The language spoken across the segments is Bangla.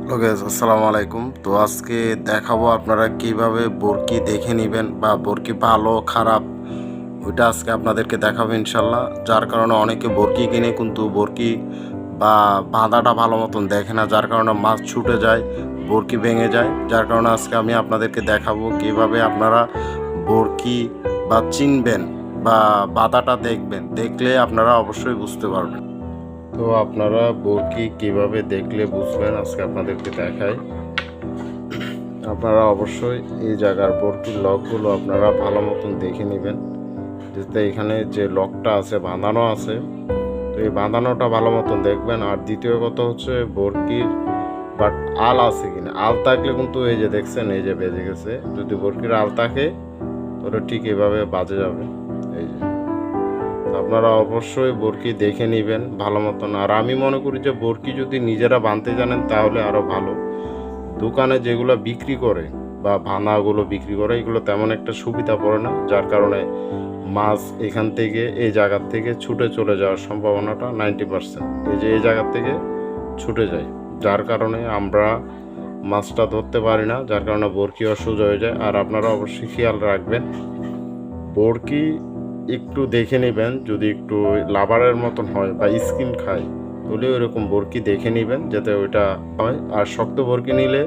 হ্যালো গাইস, আসসালামু আলাইকুম। তো আজকে দেখাবো আপনারা কিভাবে বরকি দেখে নেবেন বা বরকি ভালো খারাপ ওইটা আজকে আপনাদেরকে দেখাবো ইনশাল্লাহ। যার কারণে অনেকে বরকি কিনে কিন্তু বরকি বা বাঁধাটা ভালো মতন দেখে না, যার কারণে মাছ ছুটে যায়, বরকি ভেঙে যায়। যার কারণে আজকে আমি আপনাদেরকে দেখাবো কিভাবে আপনারা বরকি বা চিনবেন বা বাঁধাটা দেখবেন, দেখলে আপনারা অবশ্যই বুঝতে পারবেন। তো আপনারা বরকি কিভাবে দেখলে বুঝবেন আজকে আপনাদেরকে দেখাই। আপনারা অবশ্যই এই জায়গার বরকির লকগুলো আপনারা ভালো মতন দেখে নেবেন, যাতে এখানে যে লকটা আছে বাঁধানো আছে, তো এই বাঁধানোটা ভালো মতন দেখবেন। আর দ্বিতীয় কথা হচ্ছে বরকির বাট আল আছে কিনা। আল থাকলে কিন্তু এই যে দেখছেন এই যে বেজে গেছে, যদি বরকির আল থাকে তাহলে ঠিক এভাবে বাজে যাবে। এই যে আপনারা অবশ্যই বরকি দেখে নেবেন ভালো মতন। আর আমি মনে করি যে বরকি যদি নিজেরা বাঁধতে জানেন তাহলে আরও ভালো। দোকানে যেগুলো বিক্রি করে বা ভানাগুলো বিক্রি করে এগুলো তেমন একটা সুবিধা পড়ে না, যার কারণে মাছ এখান থেকে এই জায়গার থেকে ছুটে চলে যাওয়ার সম্ভাবনাটা 90%। এই যে এই জায়গার থেকে ছুটে যায়, যার কারণে আমরা মাছটা ধরতে পারি না, যার কারণে বরকি অসুজ হয়ে যায়। আর আপনারা অবশ্যই খেয়াল রাখবেন বরকি একটু দেখে নেবেন, যদি একটু লাবারের মতন হয় বা স্কিন খায় তাহলে ওইরকম বরকি দেখে নেবেন যাতে ওইটা হয়। আর শক্ত বরকি নিলে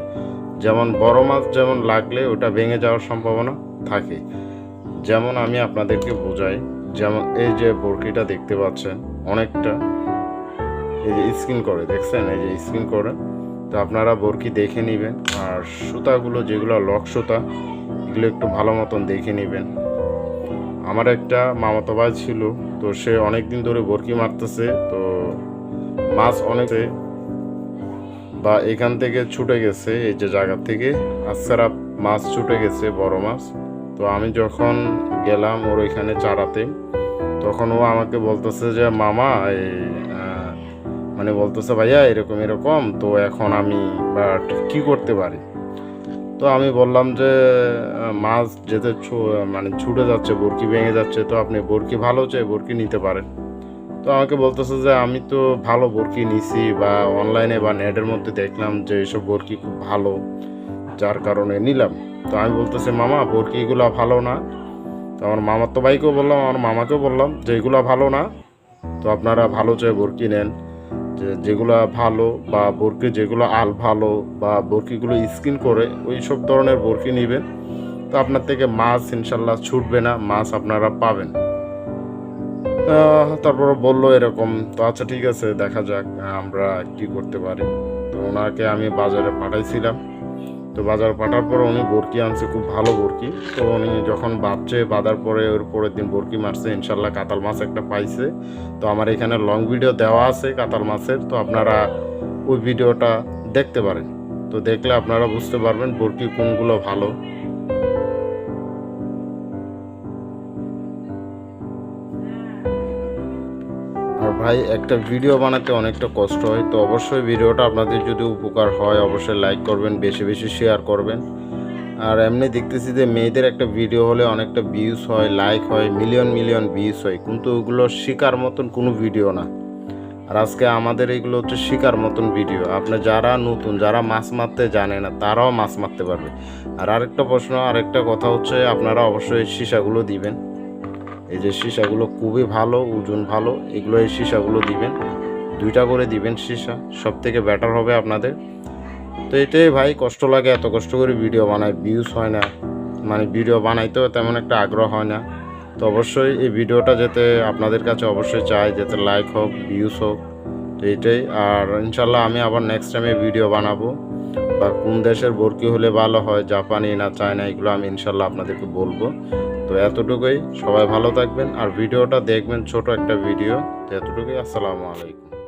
যেমন বড় মাছ যেমন লাগলে ওটা ভেঙে যাওয়ার সম্ভাবনা থাকে। যেমন আমি আপনাদেরকে বোঝাই, যেমন এই যে বরকিটা দেখতে পাচ্ছেন অনেকটা এই যে স্কিন করে, দেখছেন এই যে স্কিন করে। তো আপনারা বরকি দেখে নেবেন। আর সুতাগুলো যেগুলো লক সুতা এগুলো একটু ভালো মতন দেখে নেবেন। আমার একটা মামাতো ভাই ছিল, তো সে অনেক দিন ধরে বরকি মারতেছে, তো মাছ অনেক বা এখান থেকে ছুটে গেছে, এই যে জায়গা থেকে আচ্ছারা মাছ ছুটে গেছে বড় মাছ। তো আমি যখন গেলাম ওর ওইখানে চারাতে, তখন ও আমাকে বলতেছে যে মামা এই মানে বলতেছে ভাইয়া এরকম এরকম, তো এখন আমি বাট কি করতে পারি। তো আমি বললাম যে মাছ যেতে মানে ছুটে যাচ্ছে, বরকি ভেঙে যাচ্ছে, তো আপনি বরকি ভালো চাই বরকি নিতে পারেন। তো আমাকে বলতেছে যে আমি তো ভালো বরকি নিছি বা অনলাইনে বা নেটের মধ্যে দেখলাম যে এইসব বরকি খুব ভালো, যার কারণে নিলাম। তো আমি বলতেছি মামা বরকিগুলো ভালো না। তো আমার মামার তো ভাইকেও বললাম, আমার মামাকেও বললাম যে এগুলো ভালো না, তো আপনারা ভালো চেয়ে বরকি নেন, যেগুলো ভালো বা বরকি যেগুলো আল ভালো বা বরকিগুলো স্কিন করে ওই সব ধরনের বরকি নেবেন। তো আপনার থেকে মাছ ইনশাল্লাহ ছুটবে না, মাছ আপনারা পাবেন। তারপর বললো এরকম। তো আচ্ছা ঠিক আছে, দেখা যাক আমরা কি করতে পারি। তো ওনাকে আমি বাজারে পাঠাইছিলাম। তো বাজার পাঠার পর উনি বরকি আনছে, খুব ভালো বরকি। তো উনি যখন বাঁধার পরে ওর পরের দিন বরকি মারছে, ইনশাল্লাহ কাতাল মাছ একটা পাইছে। তো আমার এখানে লং ভিডিও দেওয়া আছে কাতাল মাছের, তো আপনারা ওই ভিডিওটা দেখতে পারেন। তো দেখলে আপনারা বুঝতে পারবেন বরকি কোনগুলো ভালো। আর ভাই একটা ভিডিও বানাতে অনেকটা কষ্ট হয়, তো অবশ্যই ভিডিওটা আপনাদের যদি উপকার হয় অবশ্যই লাইক করবেন, বেশি বেশি শেয়ার করবেন। আর এমনি দেখতেছি যে মেয়েদের একটা ভিডিও হলে অনেকটা ভিউজ হয়, লাইক হয়, মিলিয়ন মিলিয়ন ভিউজ হয়, কিন্তু ওগুলো শেখার মতন কোনো ভিডিও না। আর আজকে আমাদের এগুলো হচ্ছে শেখার মতন ভিডিও। আপনি যারা নতুন, যারা মাছ মারতে জানে না তারাও মাছ মারতে পারবে। আর আরেকটা প্রশ্ন, আরেকটা কথা হচ্ছে আপনারা অবশ্যই সীসাগুলো দিবেন। এই যে সীসাগুলো খুবই ভালো, ওজন ভালো, এগুলো এই সীসাগুলো দিবেন, 2টা করে দিবেন সীসা, সব থেকে বেটার হবে আপনাদের। তো এটাই ভাই, কষ্ট লাগে, এত কষ্ট করে ভিডিও বানাই, ভিউজ হয় না, মানে ভিডিও বানাইতেও তেমন একটা আগ্রহ হয় না। তো অবশ্যই এই ভিডিওটা যাতে আপনাদের কাছে অবশ্যই চাই যাতে লাইক হোক, ভিউজ হোক। তো এইটাই। আর ইনশাল্লাহ আমি আবার নেক্সট টাইমে ভিডিও বানাবো, বা কোন দেশের বরকি হলে ভালো হয়, জাপানি না চায়না, এগুলো আমি ইনশাল্লাহ আপনাদেরকে বলবো। তো এতটুকুই, সবাই ভালো থাকবেন আর ভিডিওটা দেখবেন, ছোট একটা ভিডিও। তো এতটুকুই, আসসালামু আলাইকুম।